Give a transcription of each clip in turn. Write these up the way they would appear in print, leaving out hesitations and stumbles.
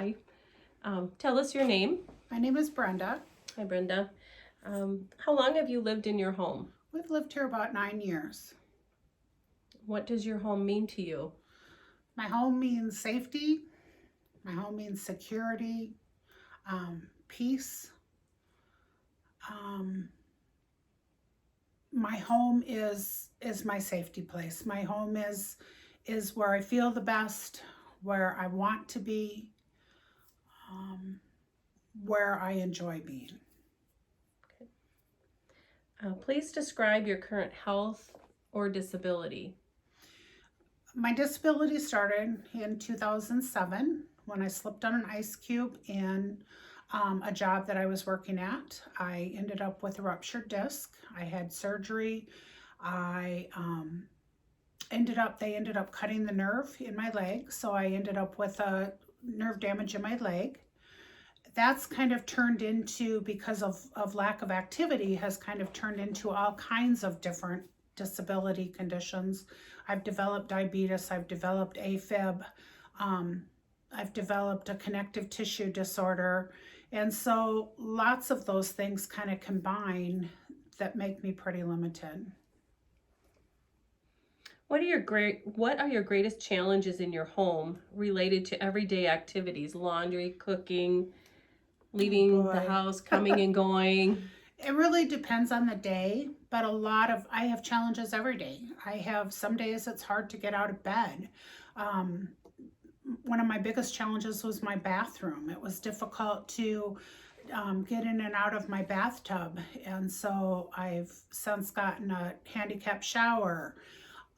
Hi. Tell us your name. My name is Brenda. Hi, Brenda. How long have you lived in your home? We've lived here about 9 years. What does your home mean to you? My home means safety. My home means security, peace. Um, my home is my safety place. My home is where I feel the best, where I want to be, where I enjoy being. Please describe your current health or disability. My disability started in 2007 when I slipped on an ice cube in a job that I was working at. I ended up with a ruptured disc. I had surgery. I they ended up cutting the nerve in my leg, so I ended up with a nerve damage in my leg. That's kind of turned into, because of lack of activity, has kind of turned into all kinds of different disability conditions. I've developed diabetes, I've developed AFib, I've developed a connective tissue disorder. And so lots of those things kind of combine that make me pretty limited. What are your greatest challenges in your home related to everyday activities, laundry, cooking, leaving the house, coming and going? It really depends on the day, but I have challenges every day. I have some days it's hard to get out of bed. One of my biggest challenges was my bathroom. It was difficult to get in and out of my bathtub, and so I've since gotten a handicap shower.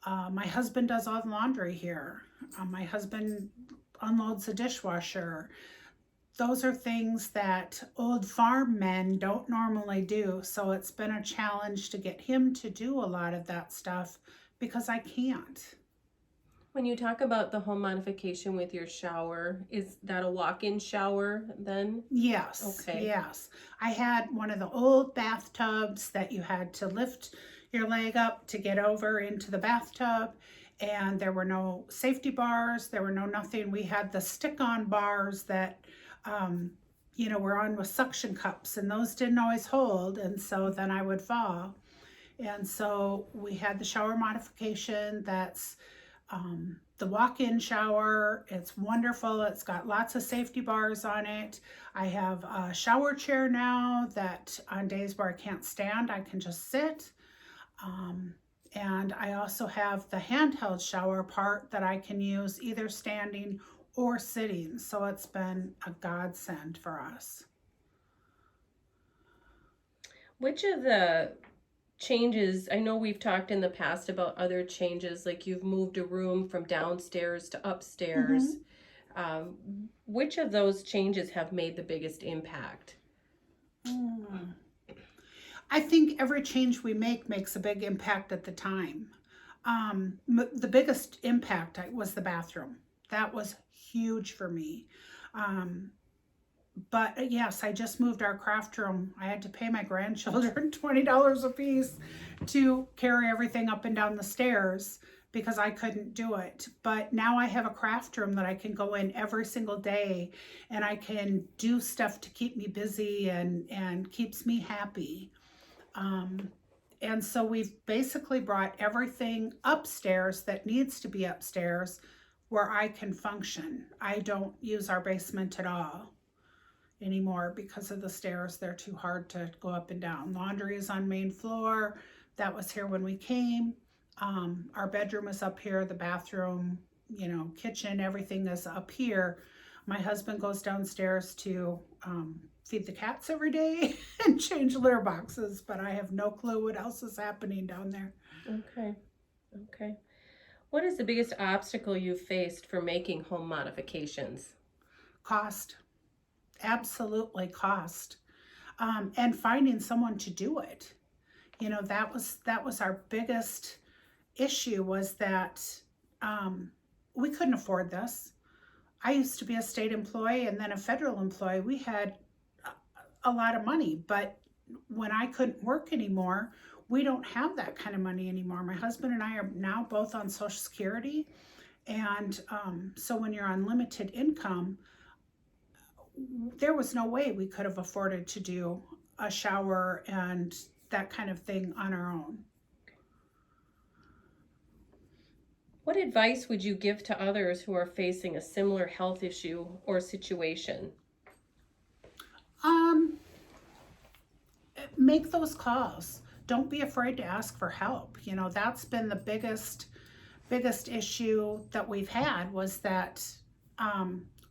My husband does all the laundry here. My husband unloads the dishwasher. Those are things that old farm men don't normally do. So it's been a challenge to get him to do a lot of that stuff because I can't. When you talk about the home modification with your shower, is that a walk-in shower then? Yes. Okay. Yes. I had one of the old bathtubs that you had to lift your leg up to get over into the bathtub, and there were no safety bars. There were no nothing. We had the stick-on bars that were on with suction cups, and those didn't always hold, and so then I would fall. And so we had the shower modification. That's the walk-in shower. It's wonderful. It's got lots of safety bars on it. I have a shower chair now that on days where I can't stand, I can just sit. And I also have the handheld shower part that I can use either standing or sitting. So it's been a godsend for us. Which of the changes, I know we've talked in the past about other changes, like you've moved a room from downstairs to upstairs. Which of those changes have made the biggest impact? I think every change we make makes a big impact at the time. The biggest impact was the bathroom. That was huge for me. But yes, I just moved our craft room. I had to pay my grandchildren $20 a piece to carry everything up and down the stairs because I couldn't do it. But now I have a craft room that I can go in every single day, and I can do stuff to keep me busy and keeps me happy. And so we've basically brought everything upstairs that needs to be upstairs where I can function. I don't use our basement at all anymore because of the stairs. They're too hard to go up and down. Laundry is on main floor. That was here when we came. Our bedroom is up here. The bathroom, kitchen, everything is up here. My husband goes downstairs to feed the cats every day and change litter boxes, but I have no clue what else is happening down there. Okay. What is the biggest obstacle you've faced for making home modifications? Cost. Absolutely cost. And finding someone to do it. That was our biggest issue, was that we couldn't afford this. I used to be a state employee and then a federal employee. We had a lot of money, but when I couldn't work anymore, we don't have that kind of money anymore. My husband and I are now both on Social Security, and so when you're on limited income, there was no way we could have afforded to do a shower and that kind of thing on our own. What advice would you give to others who are facing a similar health issue or situation? Make those calls. Don't be afraid to ask for help. You know, that's been the biggest issue that we've had, was that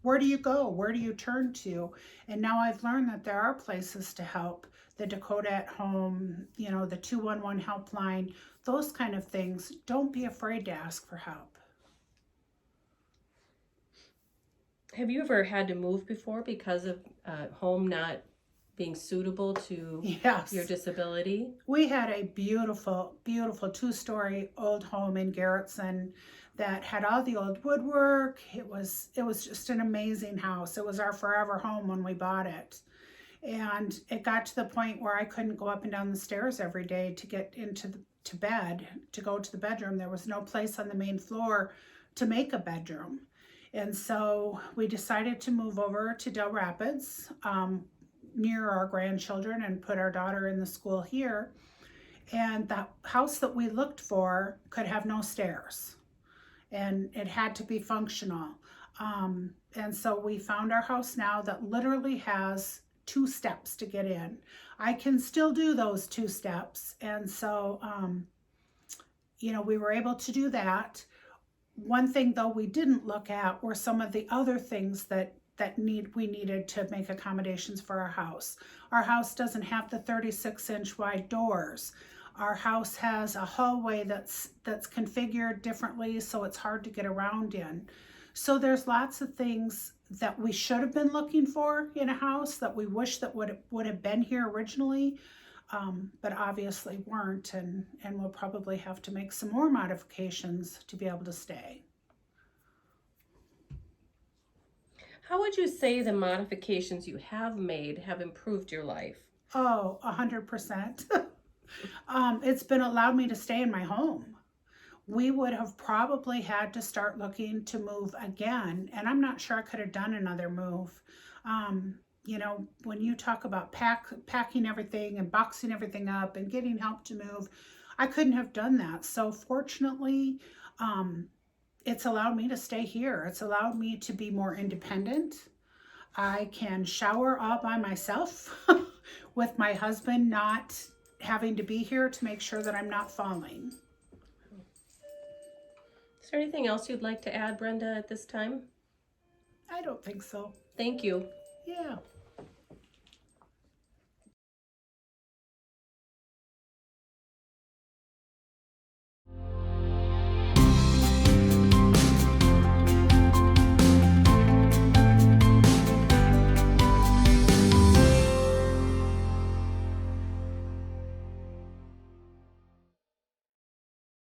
where do you go? Where do you turn to? And now I've learned that there are places to help. The Dakota at Home, you know, the 211 helpline, those kind of things. Don't be afraid to ask for help. Have you ever had to move before because of home not being suitable to Yes. your disability? We had a beautiful, beautiful 2-story old home in Garrettson that had all the old woodwork. It was just an amazing house. It was our forever home when we bought it. And it got to the point where I couldn't go up and down the stairs every day to get to bed, to go to the bedroom. There was no place on the main floor to make a bedroom. And so we decided to move over to Del Rapids, near our grandchildren, and put our daughter in the school here. And the house that we looked for could have no stairs, and it had to be functional. And so we found our house now that literally has 2 steps to get in. I can still do those 2 steps. And so, you know, we were able to do that. One thing though we didn't look at were some of the other things that we needed to make accommodations for our house. Our house doesn't have the 36-inch wide doors. Our house has a hallway that's configured differently, so it's hard to get around in. So there's lots of things that we should have been looking for in a house that we wish that would have been here originally, but obviously weren't, and we'll probably have to make some more modifications to be able to stay. How would you say the modifications you have made have improved your life? Oh, 100%. It's been allowed me to stay in my home. We would have probably had to start looking to move again, and I'm not sure I could have done another move. You know, when you talk about packing everything and boxing everything up and getting help to move, I couldn't have done that. So fortunately, it's allowed me to stay here. It's allowed me to be more independent. I can shower all by myself with my husband not having to be here to make sure that I'm not falling. Is there anything else you'd like to add, Brenda, at this time? I don't think so. Thank you. Yeah.